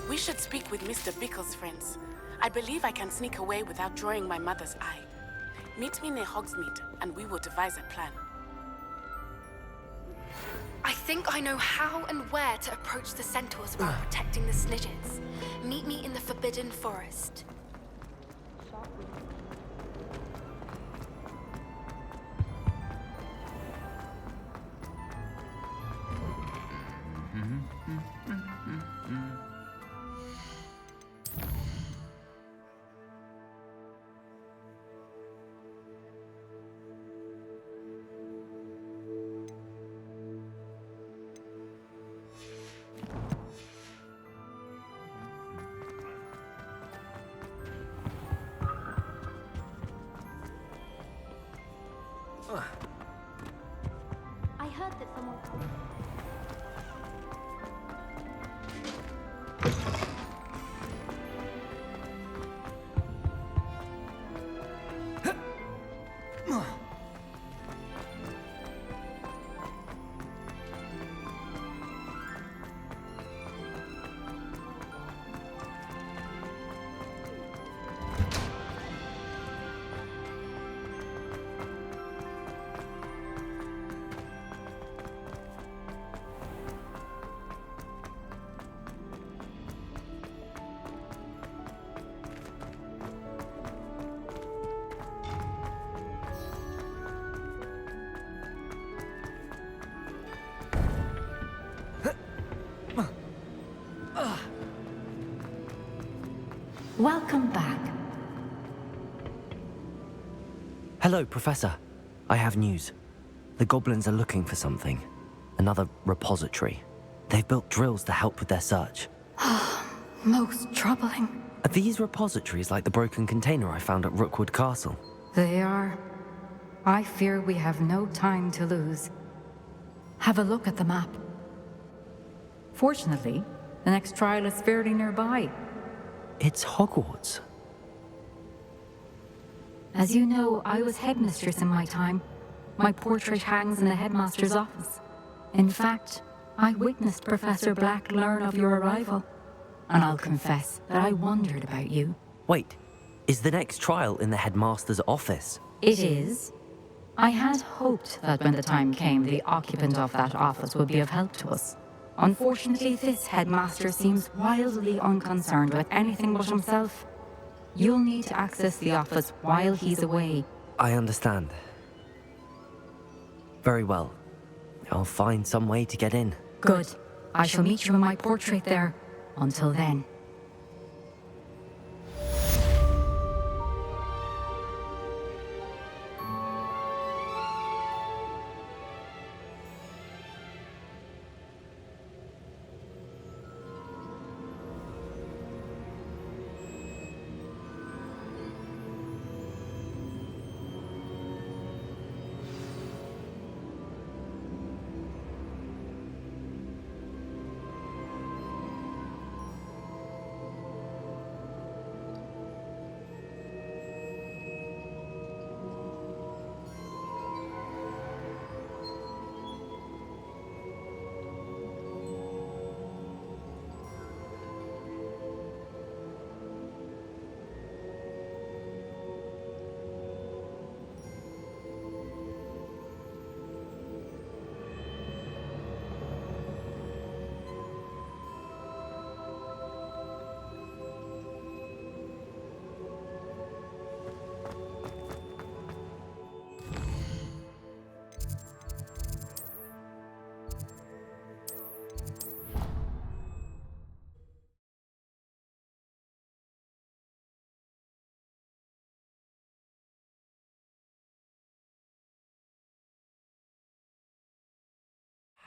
We should speak with Mr. Bickle's friends. I believe I can sneak away without drawing my mother's eye. Meet me near Hogsmeade, and we will devise a plan. I think I know how and where to approach the centaurs while protecting the Snidgets. Meet me in the Forbidden Forest. I heard that someone called. Welcome back. Hello, Professor. I have news. The goblins are looking for something. Another repository. They've built drills to help with their search. Most troubling. Are these repositories like the broken container I found at Rookwood Castle? They are. I fear we have no time to lose. Have a look at the map. Fortunately, the next trial is fairly nearby. It's Hogwarts. As you know, I was headmistress in my time. My portrait hangs in the headmaster's office. In fact, I witnessed Professor Black learn of your arrival. And I'll confess that I wondered about you. Wait, is the next trial in the headmaster's office? It is. I had hoped that when the time came, the occupant of that office would be of help to us. Unfortunately, this headmaster seems wildly unconcerned with anything but himself. You'll need to access the office while he's away. I understand. Very well. I'll find some way to get in. Good. I shall meet you in my portrait there. Until then.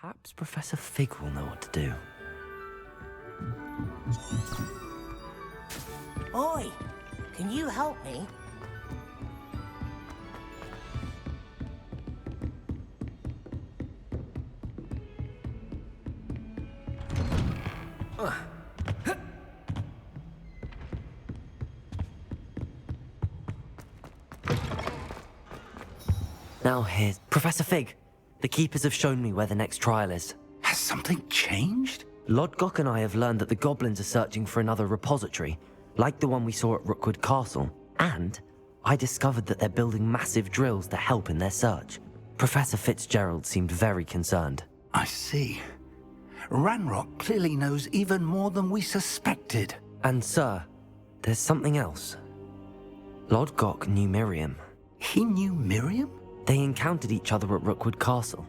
Perhaps Professor Fig will know what to do. Oi! Can you help me? Now Now here's Professor Fig. The Keepers have shown me where the next trial is. Has something changed? Lodgok and I have learned that the goblins are searching for another repository, like the one we saw at Rookwood Castle. And I discovered that they're building massive drills to help in their search. Professor Fitzgerald seemed very concerned. I see. Ranrock clearly knows even more than we suspected. And sir, there's something else. Lodgok knew Miriam. He knew Miriam? They encountered each other at Rookwood Castle.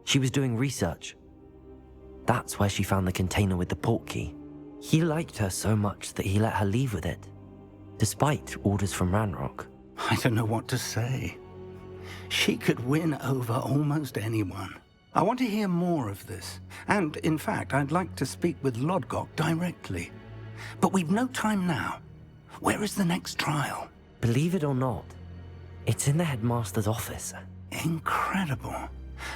She was doing research. That's where she found the container with the portkey. He liked her so much that he let her leave with it, despite orders from Ranrock. I don't know what to say. She could win over almost anyone. I want to hear more of this. And, in fact, I'd like to speak with Lodgok directly. But we've no time now. Where is the next trial? Believe it or not, it's in the headmaster's office. Incredible.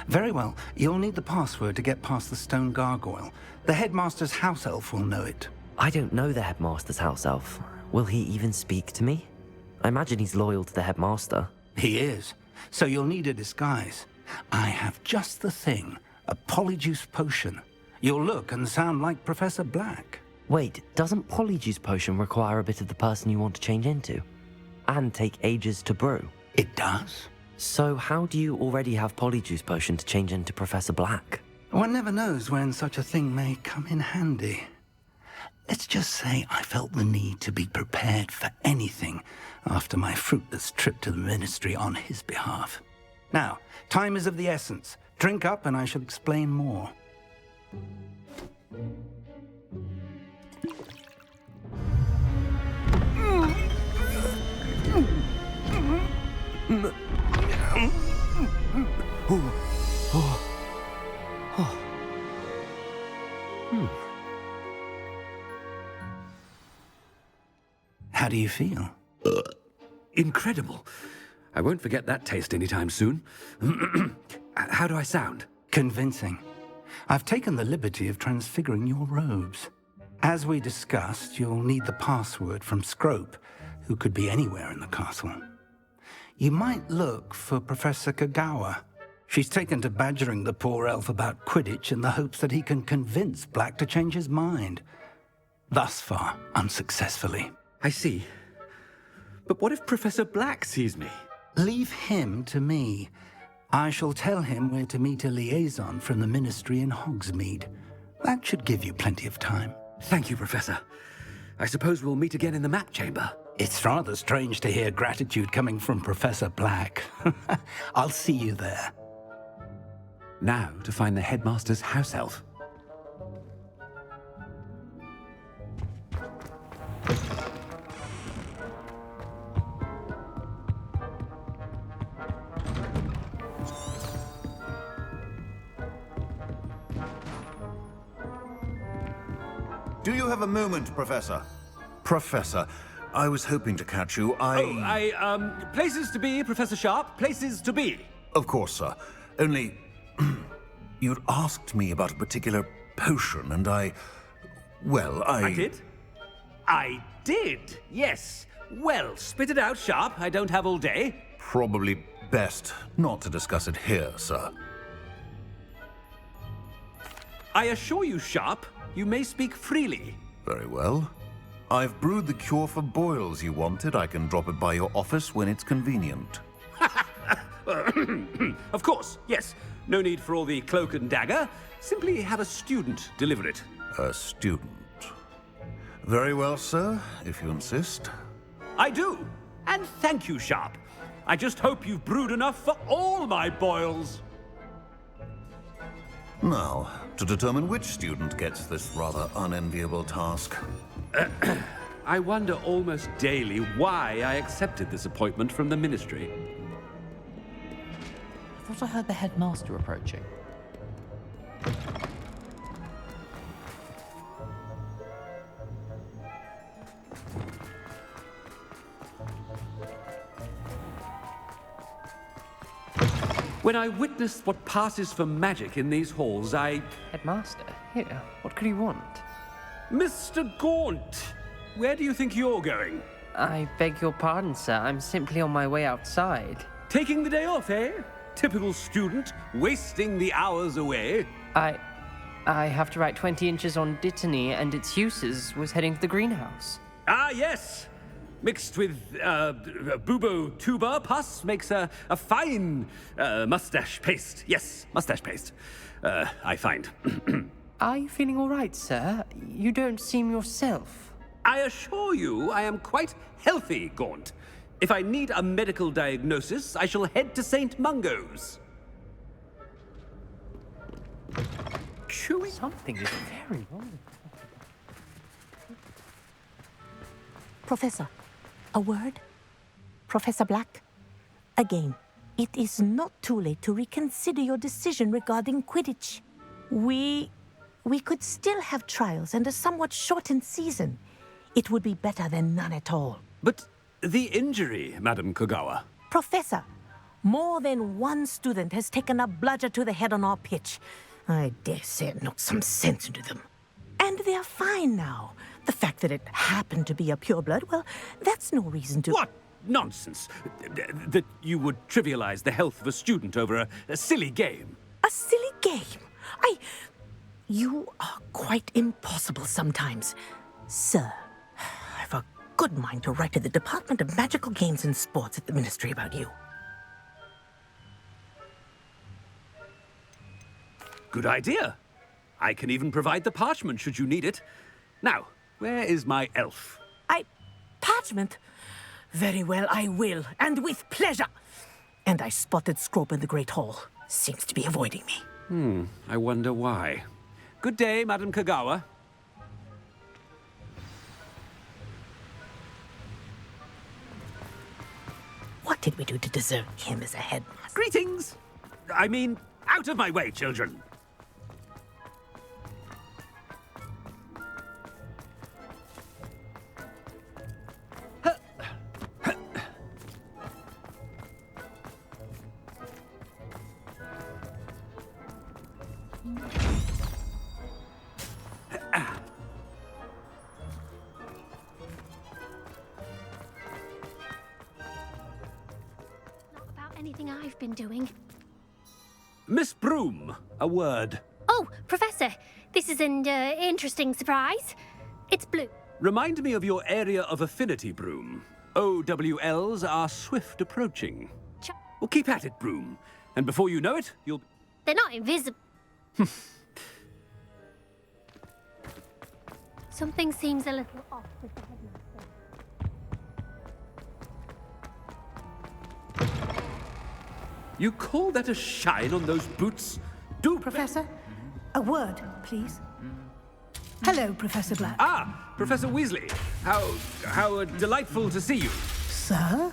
Very well. You'll need the password to get past the stone gargoyle. The headmaster's house elf will know it. I don't know the headmaster's house elf. Will he even speak to me? I imagine he's loyal to the headmaster. He is. So you'll need a disguise. I have just the thing. A polyjuice potion. You'll look and sound like Professor Black. Wait, doesn't Polyjuice Potion require a bit of the person you want to change into? And take ages to brew? It does. So how do you already have Polyjuice Potion to change into Professor Black? One never knows when such a thing may come in handy. Let's just say I felt the need to be prepared for anything after my fruitless trip to the Ministry on his behalf. Now, time is of the essence. Drink up and I shall explain more. How do you feel? Incredible. I won't forget that taste anytime soon. How do I sound? Convincing. I've taken the liberty of transfiguring your robes. As we discussed, you'll need the password from Scrope, who could be anywhere in the castle. You might look for Professor Kagawa. She's taken to badgering the poor elf about Quidditch in the hopes that he can convince Black to change his mind. Thus far, unsuccessfully. I see. But what if Professor Black sees me? Leave him to me. I shall tell him where to meet a liaison from the Ministry in Hogsmeade. That should give you plenty of time. Thank you, Professor. I suppose we'll meet again in the map chamber. It's rather strange to hear gratitude coming from Professor Black. I'll see you there. Now to find the headmaster's house elf. Do you have a moment, Professor? Professor, I was hoping to catch you. Places to be, Professor Sharp. Places to be. Of course, sir. Only, you'd asked me about a particular potion, and I did? I did, yes. Well, spit it out, Sharp. I don't have all day. Probably best not to discuss it here, sir. I assure you, Sharp, you may speak freely. Very well. I've brewed the cure for boils you wanted. I can drop it by your office when it's convenient. Of course, yes. No need for all the cloak and dagger. Simply have a student deliver it. A student. Very well, sir, if you insist. I do. And thank you, Sharp. I just hope you've brewed enough for all my boils. Now, to determine which student gets this rather unenviable task. I wonder almost daily why I accepted this appointment from the Ministry. I thought I heard the headmaster approaching. When I witnessed what passes for magic in these halls, Headmaster, here, what could you want? Mr. Gaunt, where do you think you're going? I beg your pardon, sir. I'm simply on my way outside. Taking the day off, eh? typical student, wasting the hours away. I have to write 20 inches on Dittany and its uses was heading to the greenhouse. Ah, yes. Mixed with bubo tuber pus makes a fine mustache paste. Yes, mustache paste. I find. Are you feeling all right, sir? You don't seem yourself. I assure you I am quite healthy, Gaunt. If I need a medical diagnosis, I shall head to St. Mungo's. Chewy? Something is very wrong. Professor, a word? Professor Black? Again, it is not too late to reconsider your decision regarding Quidditch. We could still have trials and a somewhat shortened season. It would be better than none at all. But the injury, Madam Kogawa. Professor, more than one student has taken a bludger to the head on our pitch. I dare say it knocked some sense into them. And they're fine now. The fact that it happened to be a pureblood, well, that's no reason to... What nonsense! That you would trivialize the health of a student over a silly game. A silly game? You are quite impossible sometimes. Sir, I've a good mind to write to the Department of Magical Games and Sports at the Ministry about you. Good idea. I can even provide the parchment should you need it. Now, where is my elf? Parchment? Very well, I will, and with pleasure. And I spotted Scrope in the Great Hall. Seems to be avoiding me. I wonder why. Good day, Madam Kogawa. What did we do to deserve him as a headmaster? Greetings! I mean, out of my way, children. Not about anything I've been doing. Miss Broom, a word. Oh, Professor, this is an interesting surprise. It's blue. Remind me of your area of affinity, Broom. OWLs are swift approaching. Well, keep at it, Broom. And before you know it, you'll... They're not invisible. Something seems a little off with the headmaster. You call that a shine on those boots? Do... Professor, a word, please. Hello, Professor Black. Ah, Professor Weasley. How delightful to see you. Sir?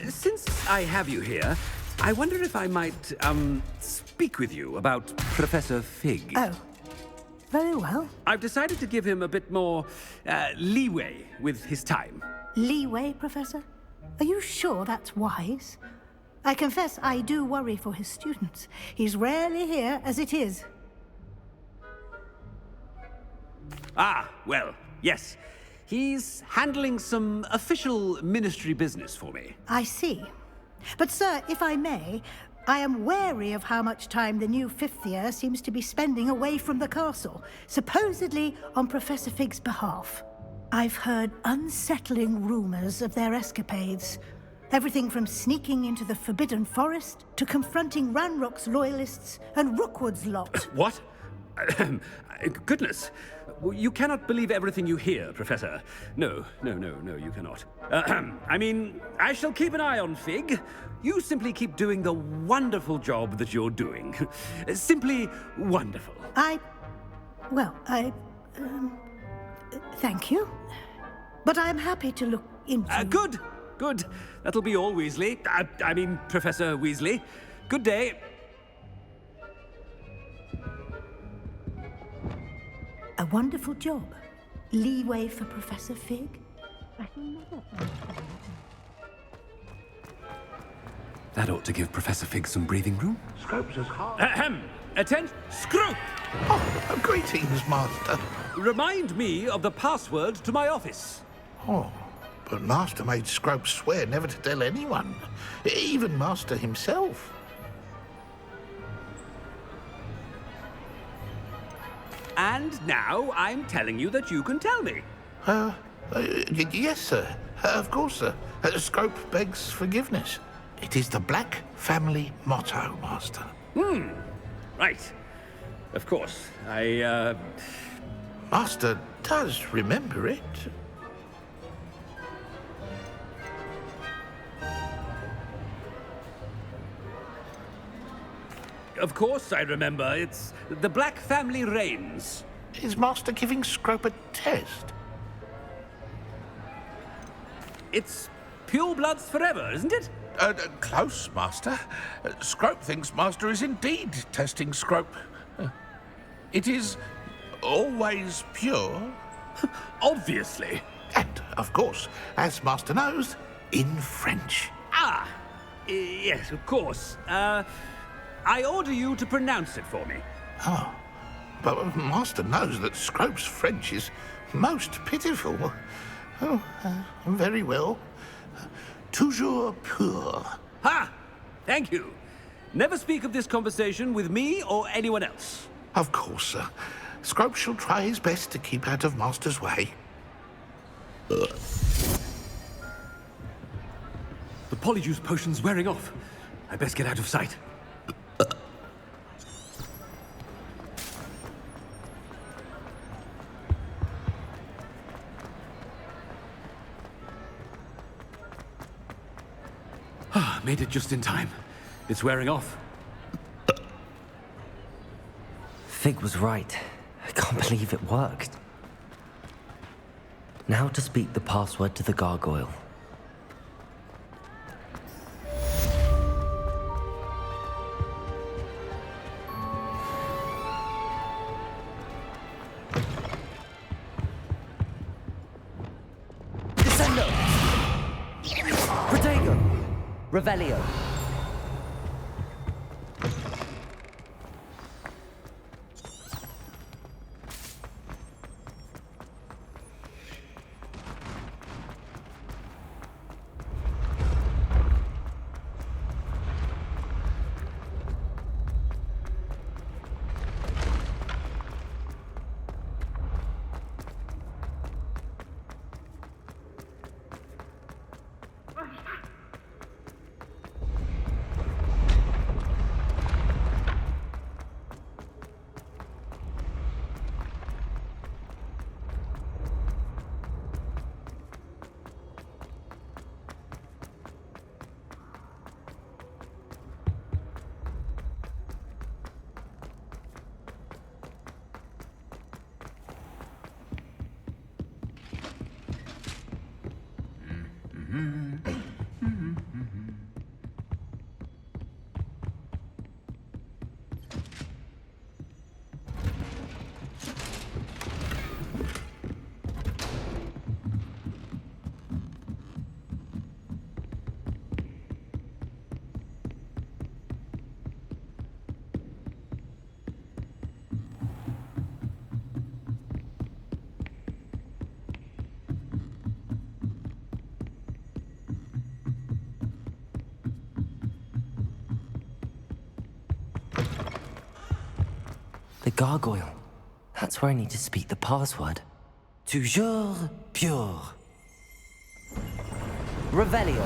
Since I have you here, I wonder if I might, speak with you about Professor Fig. Oh, very well. I've decided to give him a bit more, leeway with his time. Leeway, Professor? Are you sure that's wise? I confess I do worry for his students. He's rarely here as it is. Ah, well, yes. He's handling some official ministry business for me. I see. But, sir, if I may, I am wary of how much time the new fifth year seems to be spending away from the castle, supposedly on Professor Fig's behalf. I've heard unsettling rumors of their escapades. Everything from sneaking into the Forbidden Forest to confronting Ranrock's loyalists and Rookwood's lot. What? Goodness. You cannot believe everything you hear, Professor. No, you cannot. I mean, I shall keep an eye on Fig. You simply keep doing the wonderful job that you're doing. Simply wonderful. Thank you. But I'm happy to look into... Good. That'll be all, Weasley. I mean, Professor Weasley. Good day. A wonderful job. Leeway for Professor Fig. That ought to give Professor Fig some breathing room. Scrope's as hard. Attend, Scrope! Oh, greetings, Master. Remind me of the password to my office. Oh, but Master made Scrope swear never to tell anyone, even Master himself. And now I'm telling you that you can tell me. Yes, sir. Of course, sir. Scrope begs forgiveness. It is the Black family motto, Master. Right. Of course. Master does remember it. Of course I remember. It's the Black family reigns. Is Master giving Scrope a test? It's pure bloods forever, isn't it? Close, Master. Scrope thinks Master is indeed testing Scrope. It is always pure. Obviously. And, of course, as Master knows, in French. Yes, of course. I order you to pronounce it for me. Oh, but Master knows that Scrope's French is most pitiful. Oh, very well. Toujours pur. Ha! Thank you. Never speak of this conversation with me or anyone else. Of course, sir. Scrope shall try his best to keep out of Master's way. The polyjuice potion's wearing off. I best get out of sight. Made it just in time. It's wearing off. Fig was right. I can't believe it worked. Now to speak the password to the gargoyle. Descendo! Protego! Revelio. The gargoyle. That's where I need to speak the password. Toujours pure. Revelio.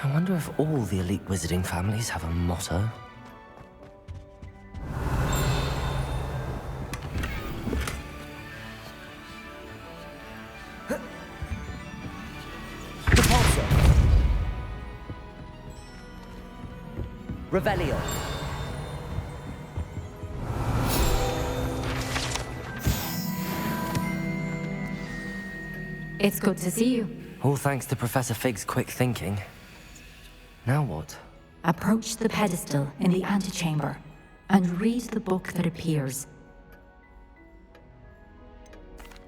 I wonder if all the elite wizarding families have a motto. Revelio. It's good to see you. All thanks to Professor Fig's quick thinking. Now what? Approach the pedestal in the antechamber and read the book that appears.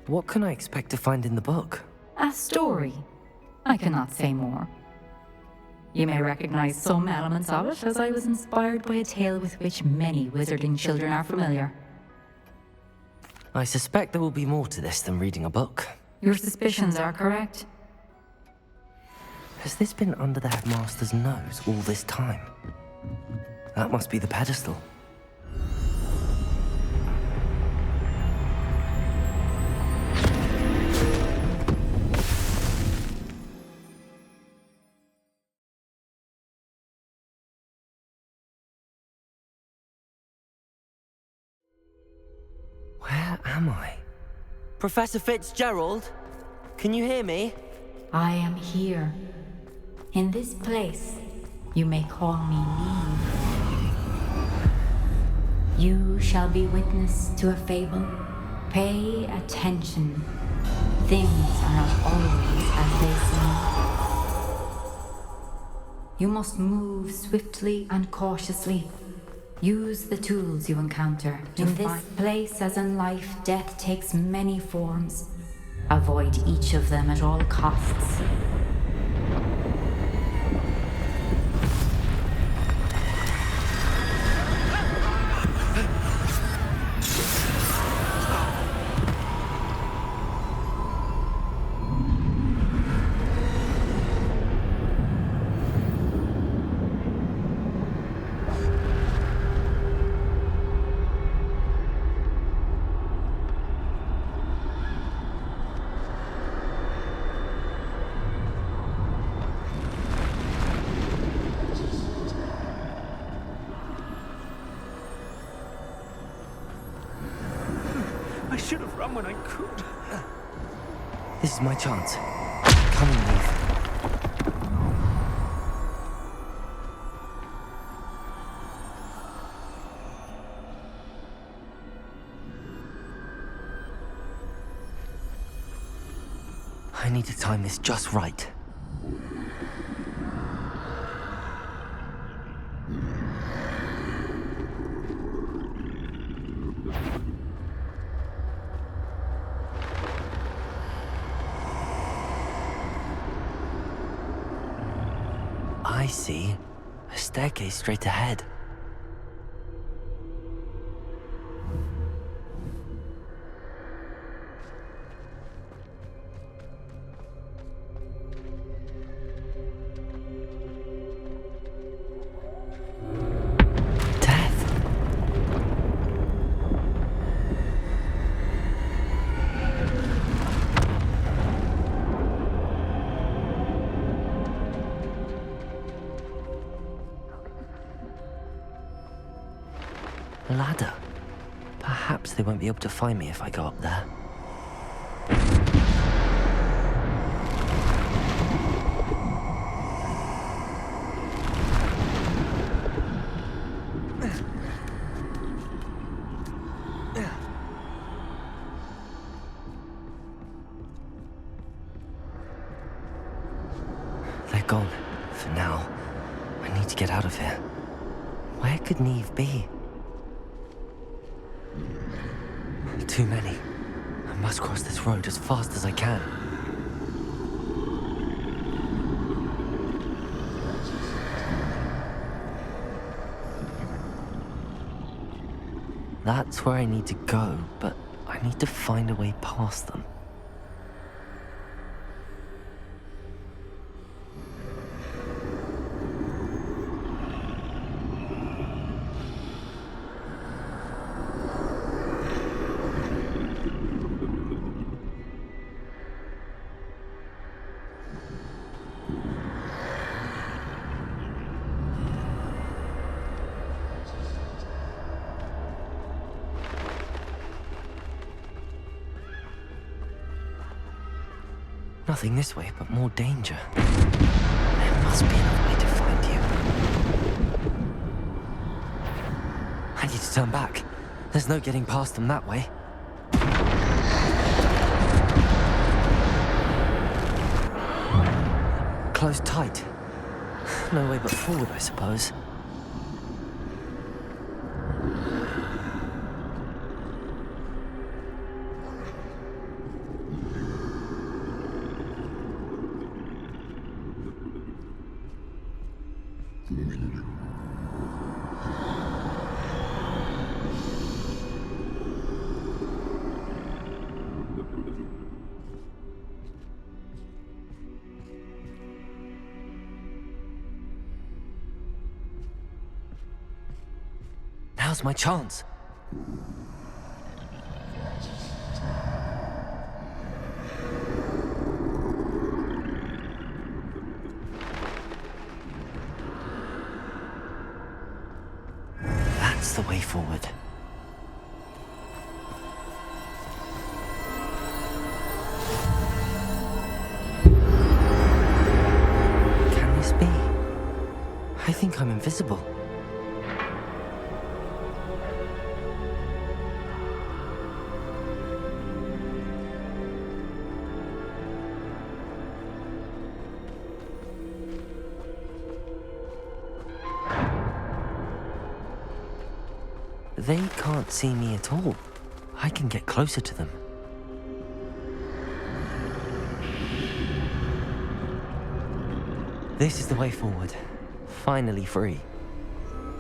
What can I expect to find in the book? A story. I cannot say more. You may recognize some elements of it, as I was inspired by a tale with which many wizarding children are familiar. I suspect there will be more to this than reading a book. Your suspicions are correct. Has this been under the headmaster's nose all this time? That must be the pedestal. Where am I? Professor Fitzgerald? Can you hear me? I am here. In this place, you may call me Neve. You shall be witness to a fable. Pay attention. Things are not always as they seem. You must move swiftly and cautiously. Use the tools you encounter. In this place, as in life, death takes many forms. Avoid each of them at all costs. I should have run when I could. This is my chance. Come on, Neve. I need to time this just right. I see. A staircase straight ahead. Ladder. Perhaps they won't be able to find me if I go up there. They're gone. For now. I need to get out of here. Where could Neve be? Too many. I must cross this road as fast as I can. That's where I need to go, but I need to find a way past them. Nothing this way, but more danger. There must be another way to find you. I need to turn back. There's no getting past them that way. Closed tight. No way but forward, I suppose. Now's my chance. That's the way forward. Can this be? I think I'm invisible. They can't see me at all. I can get closer to them. This is the way forward. Finally free.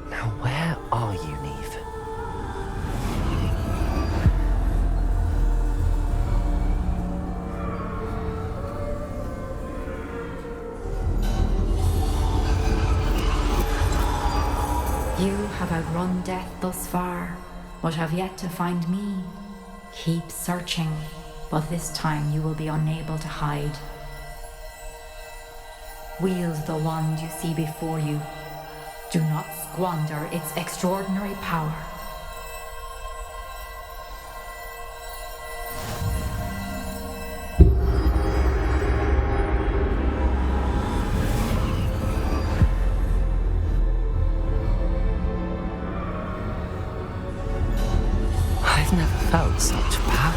Now where are you, Neve? You have outrun death thus far, but have yet to find me. Keep searching, but this time you will be unable to hide. Wield the wand you see before you. Do not squander its extraordinary power. I've never felt such power.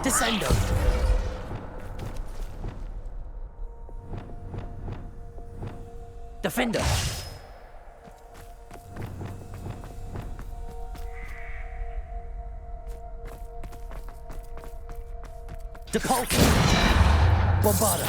Descendo! Defender! Depulso! Bombarda!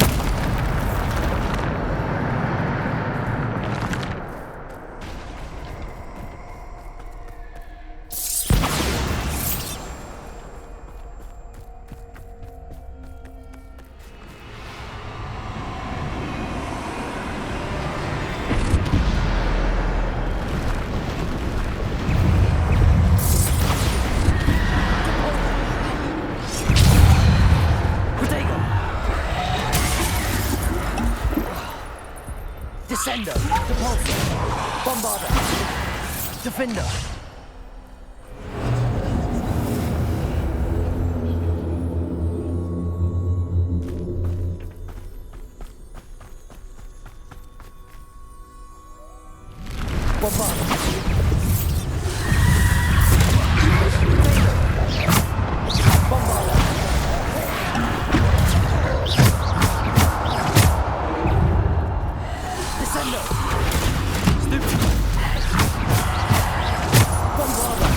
Descendo! Depulso! Bombarda! Defender! Bombarda! Bombarda! Descendo! Stupid! Bombarda!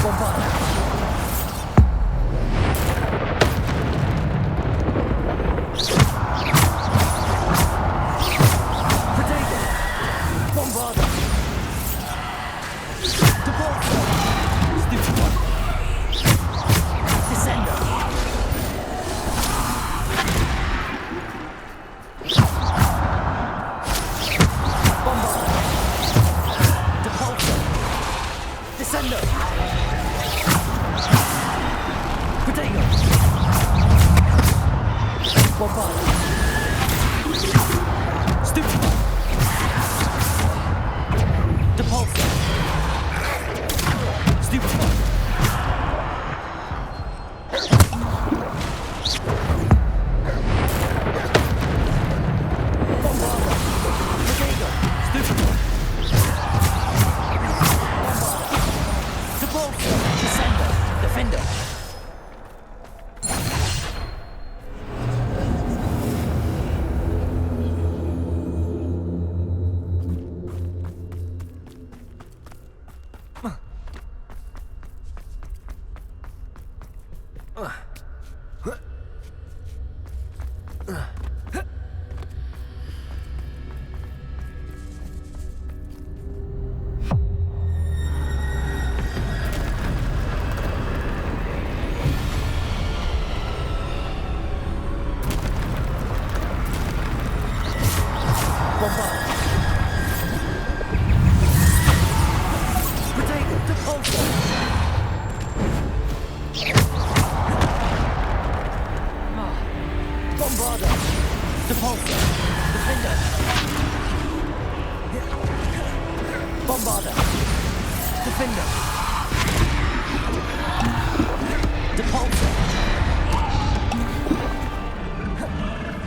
Bombarda! Potato! Bombarda! Depulso! Stupid one! Descendo! Descendo! Potato! Bombarda! Stupid! Depulso! Stupid! Bombarda! Potato! Stupid! Depulso! Descendo! Defender!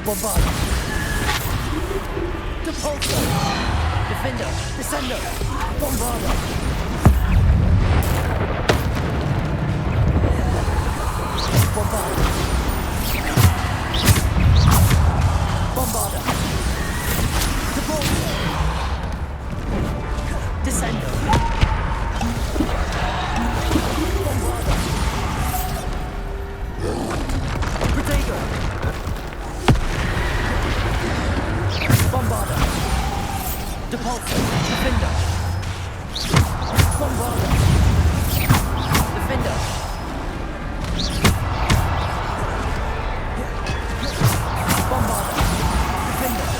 Bombarda. Depulso. Defender. Descender. Bombarda. Bombarda. Bombarda. Depulso. Descender. Bombarda. Protego. Bombarda. Depulso. Defender. Bombarda. Defender. Bombarda. Defender.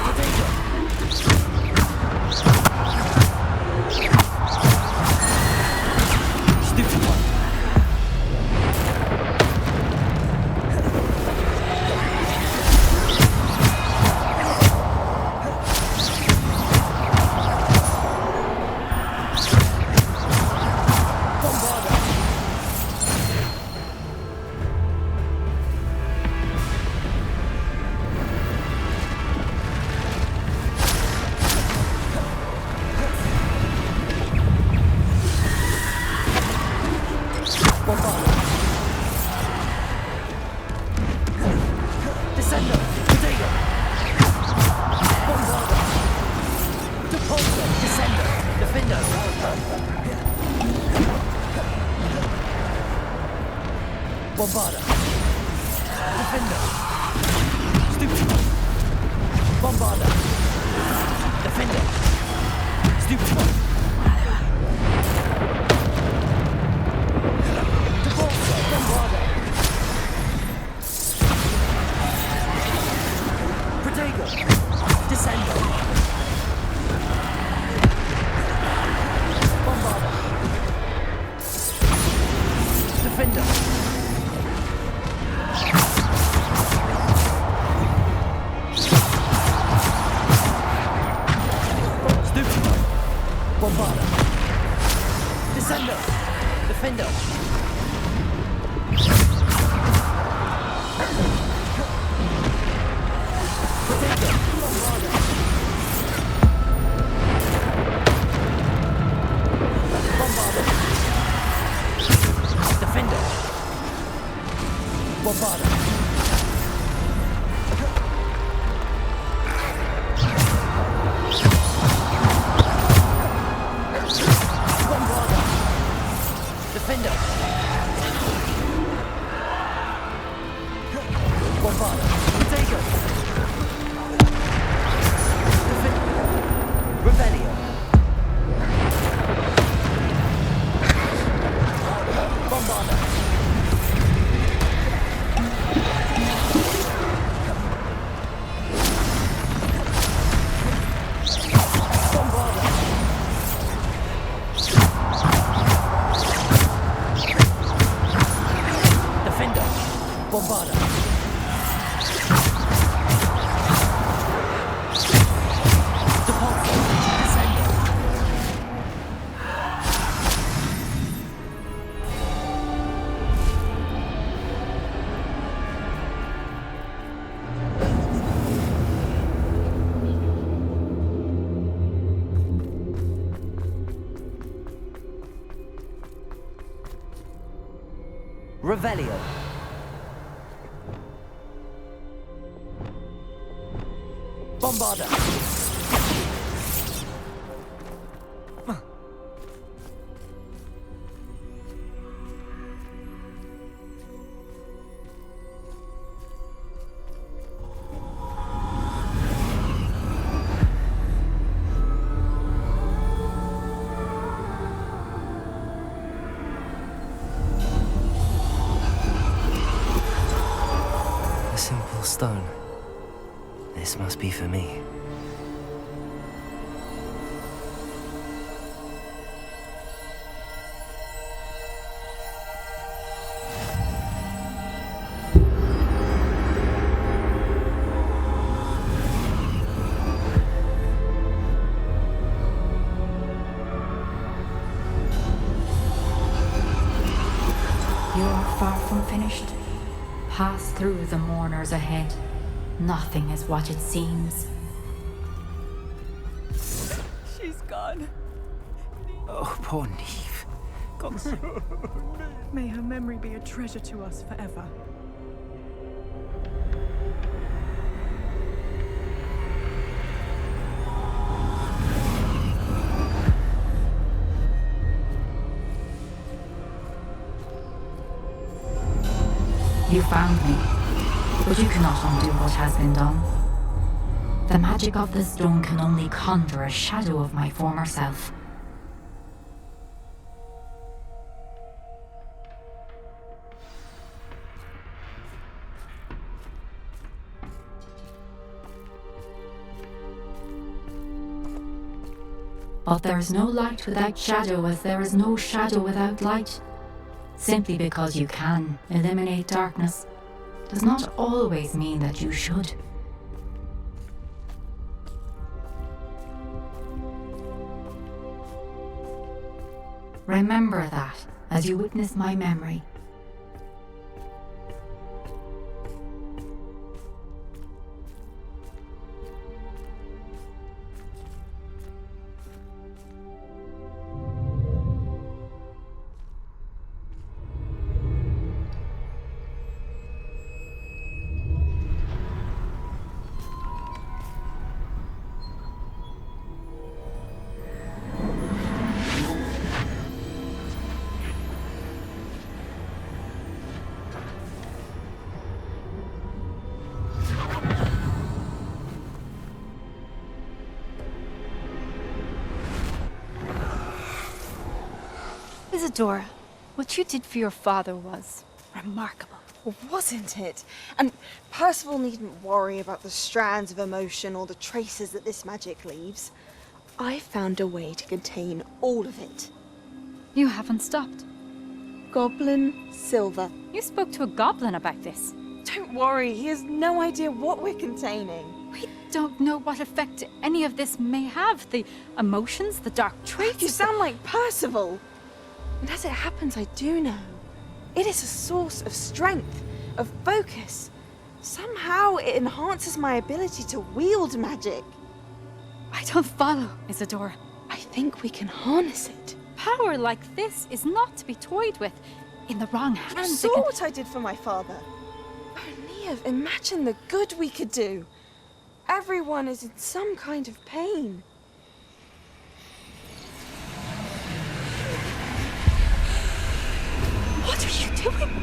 Protego. Stupid one. Descender. Protego. Bombarda. Depulso. Descender. Defender. Bombarda. Defender. Stupid. Bombarda. Defender. Stupid. Depulso. Bombarda. Protego. Descender. Bombarda. Defender. Stupid. Bombarda. Descender. Defender. Protego. Bombarda. Bombarda. Defender. Bombarda. Bombarda. Defender. Bombarda. Protego. Revelio. Bombarda. Bombarda. Defender. Bombarda. Depulso. Descender. Revelio. Bombarda. A simple stone. This must be for me. You are far from finished. pass through the mourners ahead. Nothing is what it seems. She's gone. Oh, poor Neve. Gone soon. May her memory be a treasure to us forever. You found me, but you cannot undo what has been done. The magic of the stone can only conjure a shadow of my former self. But there is no light without shadow, as there is no shadow without light. Simply because you can eliminate darkness does not always mean that you should. Remember that as you witness my memory. Isadora, what you did for your father was remarkable. Wasn't it? And Percival needn't worry about the strands of emotion or the traces that this magic leaves. I found a way to contain all of it. You haven't stopped. Goblin Silver. You spoke to a goblin about this. Don't worry, he has no idea what we're containing. We don't know what effect any of this may have. The emotions, the dark traits. You sound like Percival. And as it happens, I do know. It is a source of strength, of focus. Somehow it enhances my ability to wield magic. I don't follow, Isadora. I think we can harness it. Power like this is not to be toyed with. In the wrong hands. You saw what I did for my father. Oh, Neve, imagine the good we could do. Everyone is in some kind of pain. What are you doing?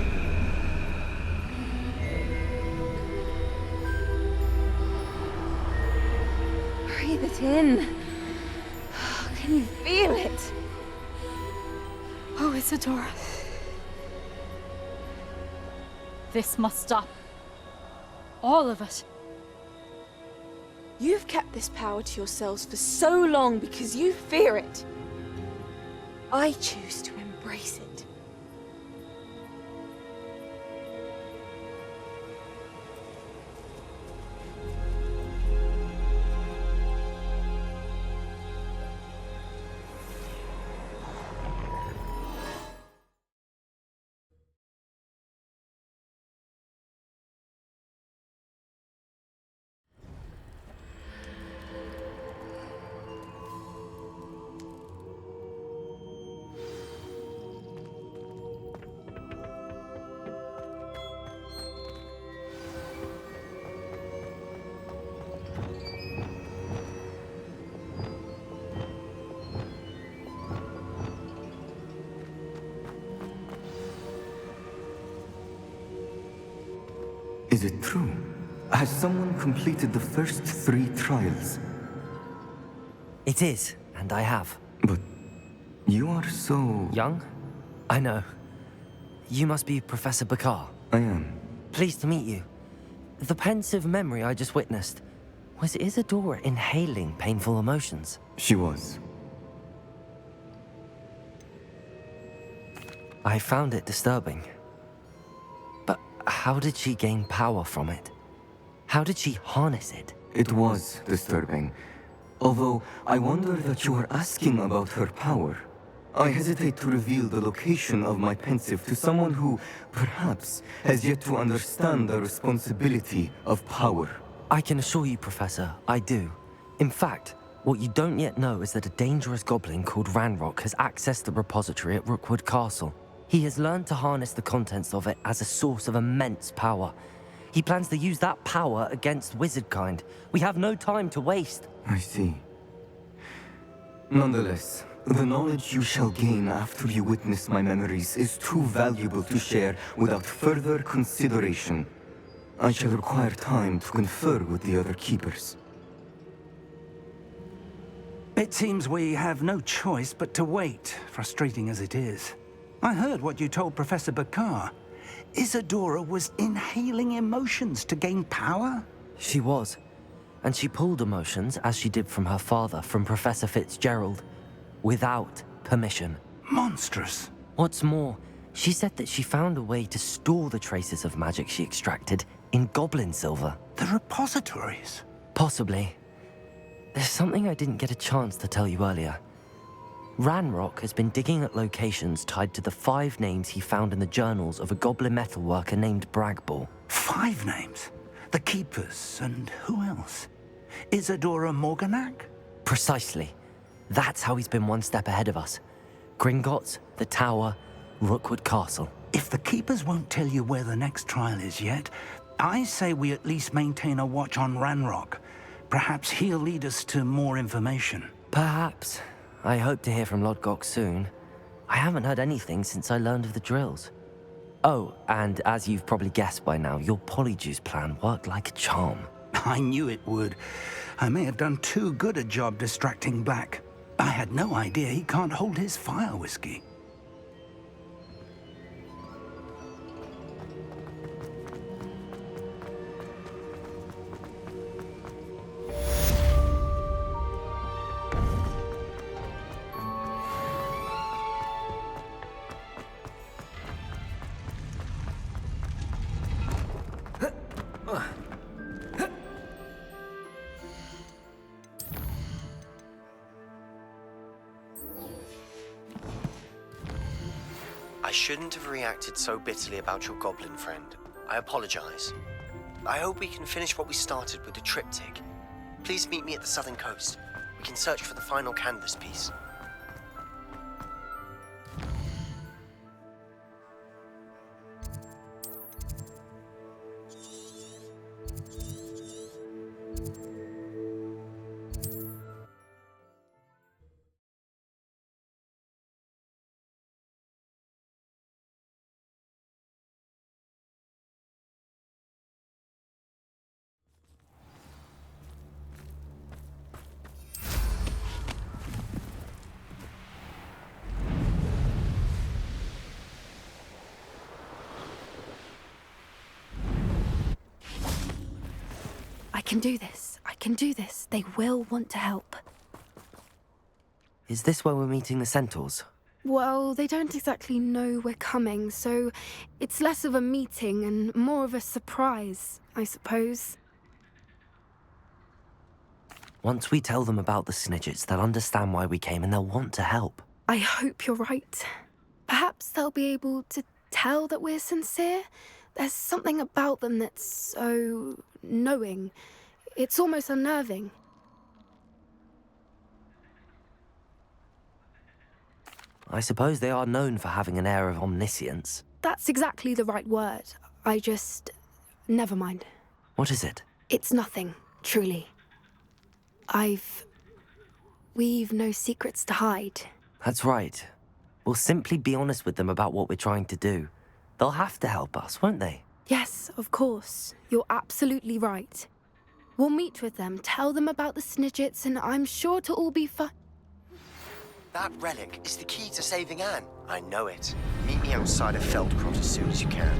Breathe it in. Can you feel it? Oh, Isadora. This must stop. All of it. You've kept this power to yourselves for so long because you fear it. I choose to embrace it. Is it true? Has someone completed the first 3 trials? It is, and I have. But you are so... young? I know. You must be Professor Bakar. I am. Pleased to meet you. The pensive memory I just witnessed, was Isadora inhaling painful emotions? She was. I found it disturbing. But how did she gain power from it? How did she harness it? It was disturbing. Although, I wonder that you are asking about her power. I hesitate to reveal the location of my pensive to someone who, perhaps, has yet to understand the responsibility of power. I can assure you, Professor, I do. In fact, what you don't yet know is that a dangerous goblin called Ranrock has accessed the repository at Rookwood Castle. He has learned to harness the contents of it as a source of immense power. He plans to use that power against wizardkind. We have no time to waste. I see. Nonetheless, the knowledge you shall gain after you witness my memories is too valuable to share without further consideration. I shall require time to confer with the other keepers. It seems we have no choice but to wait, frustrating as it is. I heard what you told Professor Bakar. Isadora was inhaling emotions to gain power? She was. And she pulled emotions, as she did from her father, from Professor Fitzgerald, without permission. Monstrous. What's more, she said that she found a way to store the traces of magic she extracted in goblin silver. The repositories? Possibly. There's something I didn't get a chance to tell you earlier. Ranrock has been digging at locations tied to the 5 names he found in the journals of a goblin metalworker named Bragball. 5 names? The Keepers, and who else? Isadora Morganac? Precisely. That's how he's been one step ahead of us. Gringotts, the Tower, Rookwood Castle. If the Keepers won't tell you where the next trial is yet, I say we at least maintain a watch on Ranrock. Perhaps he'll lead us to more information. Perhaps. I hope to hear from Lodgok soon. I haven't heard anything since I learned of the drills. Oh, and as you've probably guessed by now, your Polyjuice plan worked like a charm. I knew it would. I may have done too good a job distracting Black. I had no idea he can't hold his fire whiskey. I shouldn't have reacted so bitterly about your goblin friend. I apologize. I hope we can finish what we started with the triptych. Please meet me at the southern coast. We can search for the final canvas piece. I can do this. I can do this. They will want to help. Is this where we're meeting the centaurs? Well, they don't exactly know we're coming, so it's less of a meeting and more of a surprise, I suppose. Once we tell them about the Snidgets, they'll understand why we came and they'll want to help. I hope you're right. Perhaps they'll be able to tell that we're sincere. There's something about them that's so knowing. It's almost unnerving. I suppose they are known for having an air of omniscience. That's exactly the right word. Never mind. What is it? It's nothing, truly. We've no secrets to hide. That's right. We'll simply be honest with them about what we're trying to do. They'll have to help us, won't they? Yes, of course. You're absolutely right. We'll meet with them, tell them about the Snidgets, and I'm sure it'll all be fine. That relic is the key to saving Anne. I know it. Meet me outside of Feldcroft as soon as you can.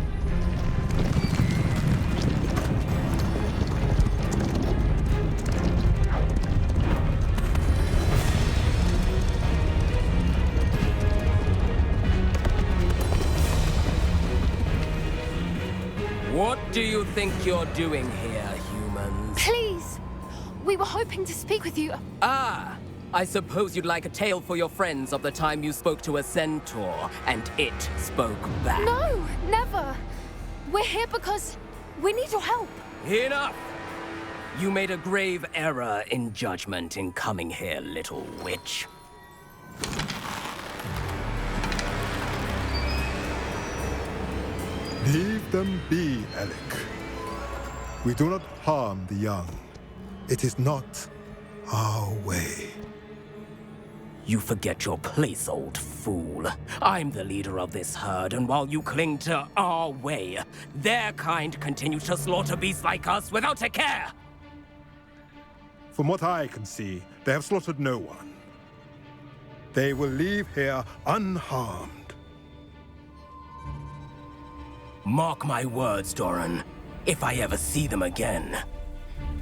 What do you think you're doing here, humans? Please! We were hoping to speak with you. Ah! I suppose you'd like a tale for your friends of the time you spoke to a centaur, and it spoke back. No, never. We're here because we need your help. Enough! You made a grave error in judgment in coming here, little witch. Leave them be, Alec. We do not harm the young. It is not our way. You forget your place, old fool. I'm the leader of this herd, and while you cling to our way, their kind continue to slaughter beasts like us without a care! From what I can see, they have slaughtered no one. They will leave here unharmed. Mark my words, Doran. If I ever see them again,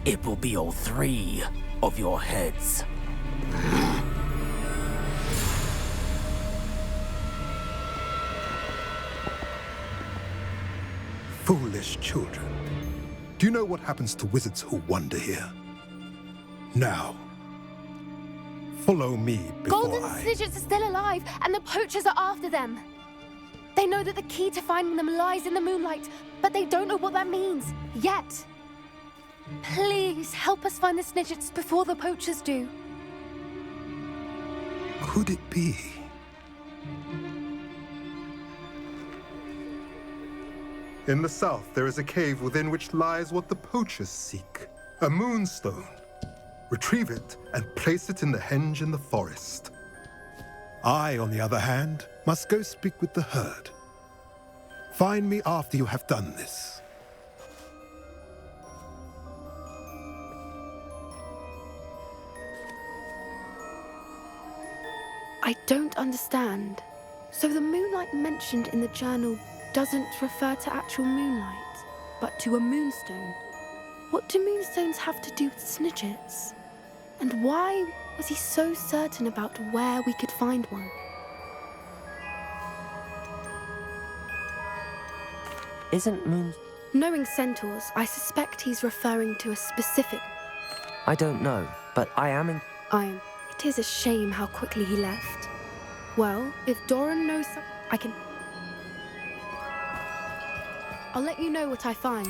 it will be all 3 of your heads. Foolish children. Do you know what happens to wizards who wander here? Now, follow me before Golden Snidgets are still alive, and the poachers are after them. They know that the key to finding them lies in the moonlight, but they don't know what that means, yet. Please, help us find the Snidgets before the poachers do. Could it be? In the south, there is a cave within which lies what the poachers seek. A moonstone. Retrieve it and place it in the henge in the forest. I, on the other hand, must go speak with the herd. Find me after you have done this. I don't understand. So the moonlight mentioned in the journal doesn't refer to actual moonlight, but to a moonstone. What do moonstones have to do with Snidgets? And why was he so certain about where we could find one? Isn't moon... Knowing centaurs, I suspect he's referring to a specific... I don't know, but I am in... It is a shame how quickly he left. Well, if Doran knows I can... I'll let you know what I find.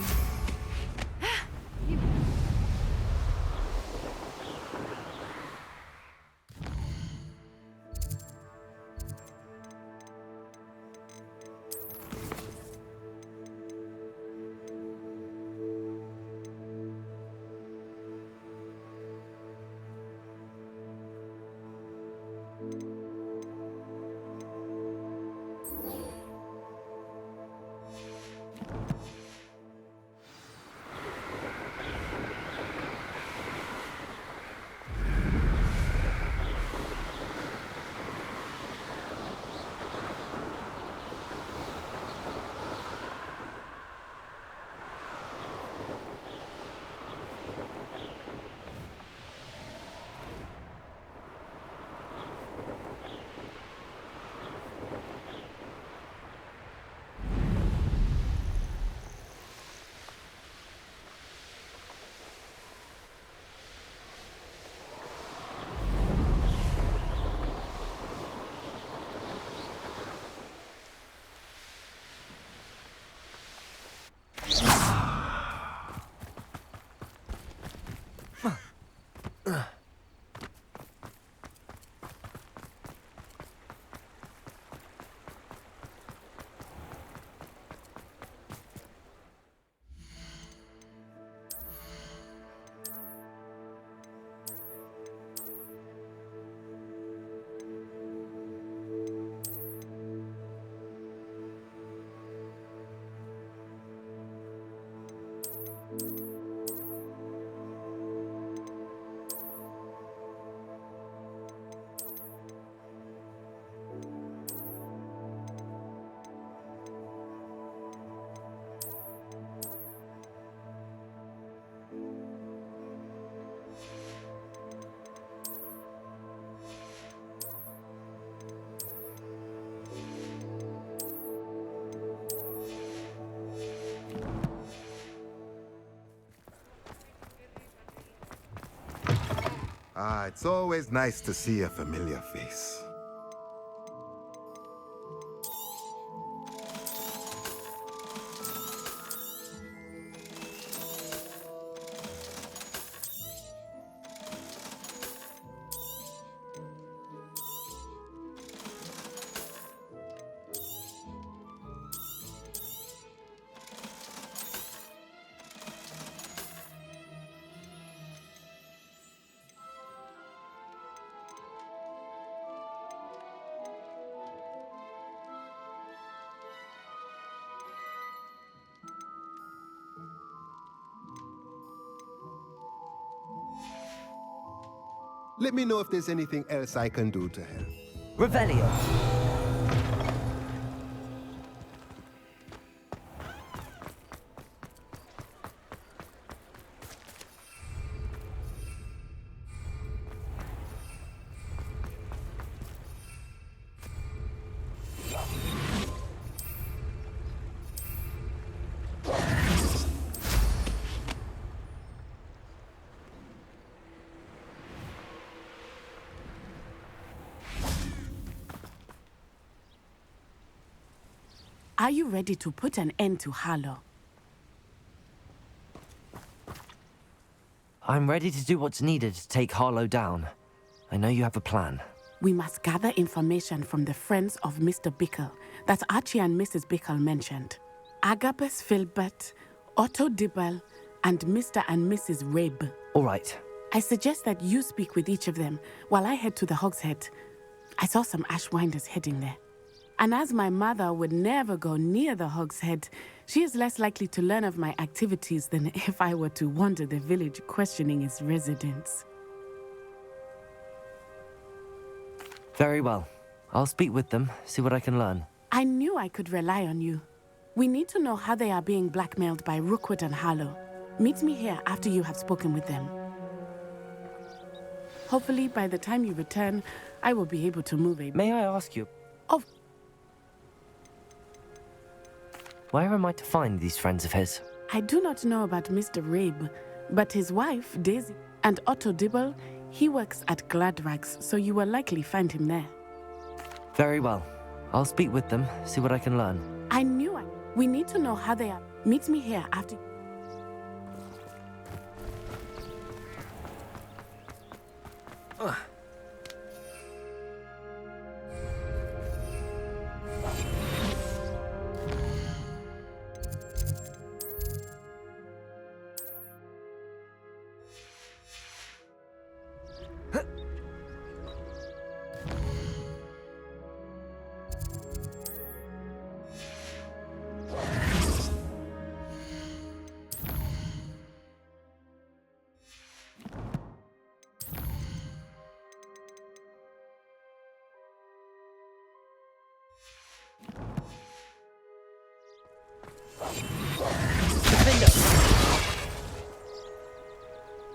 Ah, it's always nice to see a familiar face. Let me know if there's anything else I can do to help. Revelio. Are you ready to put an end to Hallow? I'm ready to do what's needed to take Harlow down. I know you have a plan. We must gather information from the friends of Mr. Bickle that Archie and Mrs. Bickle mentioned. Agabus Filbert, Otto Dibble, and Mr. and Mrs. Rabe. All right. I suggest that you speak with each of them while I head to the Hogshead. I saw some Ashwinders heading there. And as my mother would never go near the Hogshead, she is less likely to learn of my activities than if I were to wander the village questioning its residents. Very well. I'll speak with them, see what I can learn. I knew I could rely on you. We need to know how they are being blackmailed by Rookwood and Hallow. Meet me here after you have spoken with them. Hopefully, by the time you return, I will be able to move a... May I ask you... Of... Where am I to find these friends of his? I do not know about Mr. Rabe, but his wife, Daisy, and Otto Dibble, he works at Gladrags, so you will likely find him there. Very well. I'll speak with them, see what I can learn. I knew I... We need to know how they are. Meet me here after...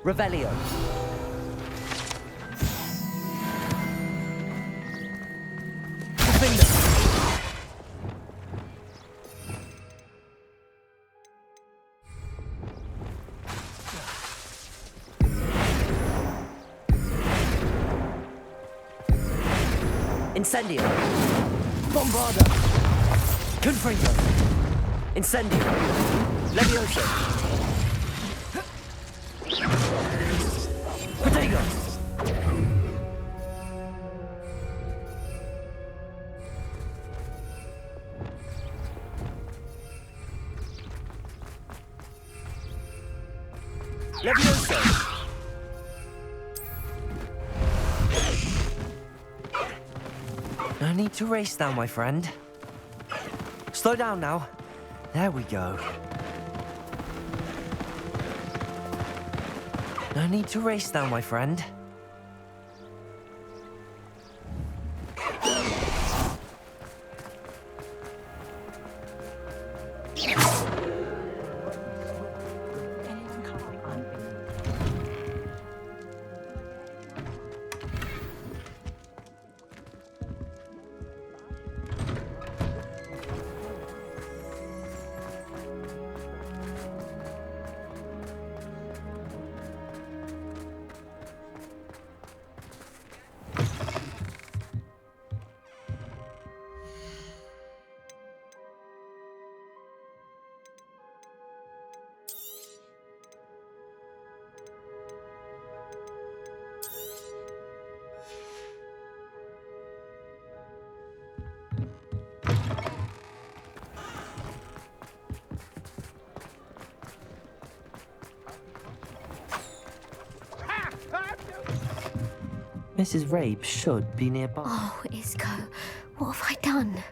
Revelio. Incendio. Bombarda. Confringo. Incendio. Levioso. Protego. Levioso. No need to race now, my friend. Slow down now. There we go. No need to race now, my friend. Mrs. Rabe should be nearby. Oh, Isco, what have I done?